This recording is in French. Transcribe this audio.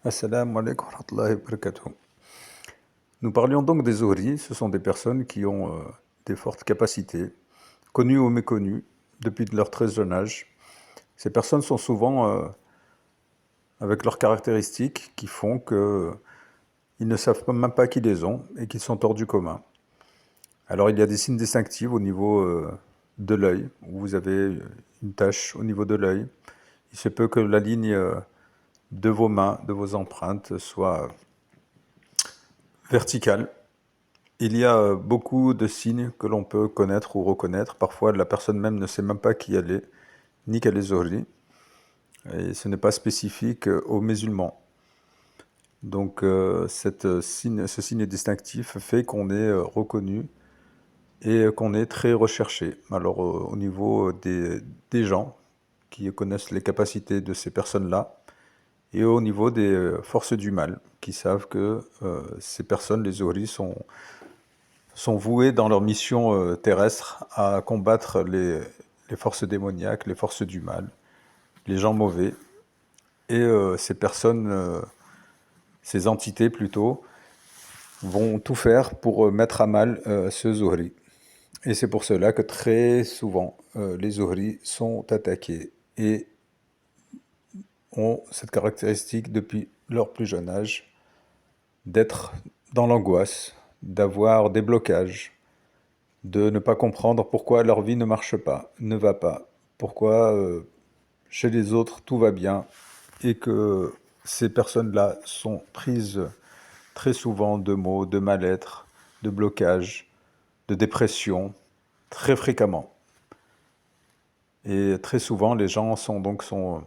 Assalamu alaikum wa rahmatullahi wa barakatuh. Nous parlions donc des Zuhri. Ce sont des personnes qui ont des fortes capacités, connues ou méconnues, depuis leur très jeune âge. Ces personnes sont souvent avec leurs caractéristiques qui font qu'ils ne savent même pas qui les ont et qu'ils sont hors du commun. Alors il y a des signes distinctifs au niveau de l'œil, où vous avez une tache au niveau de l'œil. Il se peut que la ligne de vos mains, de vos empreintes, soit verticale. Il y a beaucoup de signes que l'on peut connaître ou reconnaître. Parfois, la personne même ne sait même pas qui elle est, ni qu'elle est Zuhri. Et ce n'est pas spécifique aux musulmans. Donc, ce signe distinctif fait qu'on est reconnu et qu'on est très recherché. Alors, au niveau des gens qui connaissent les capacités de ces personnes-là, et au niveau des forces du mal, qui savent que ces personnes, les Zuhri, sont voués dans leur mission terrestre à combattre les forces démoniaques, les forces du mal, les gens mauvais. Et ces personnes, ces entités plutôt, vont tout faire pour mettre à mal ce Zuhri. Et c'est pour cela que très souvent, les Zuhri sont attaqués et ont cette caractéristique depuis leur plus jeune âge d'être dans l'angoisse, d'avoir des blocages, de ne pas comprendre pourquoi leur vie ne marche pas, ne va pas, pourquoi chez les autres tout va bien, et que ces personnes-là sont prises très souvent de maux, de mal-être, de blocages, de dépression, très fréquemment. Et très souvent, les gens sont isolés.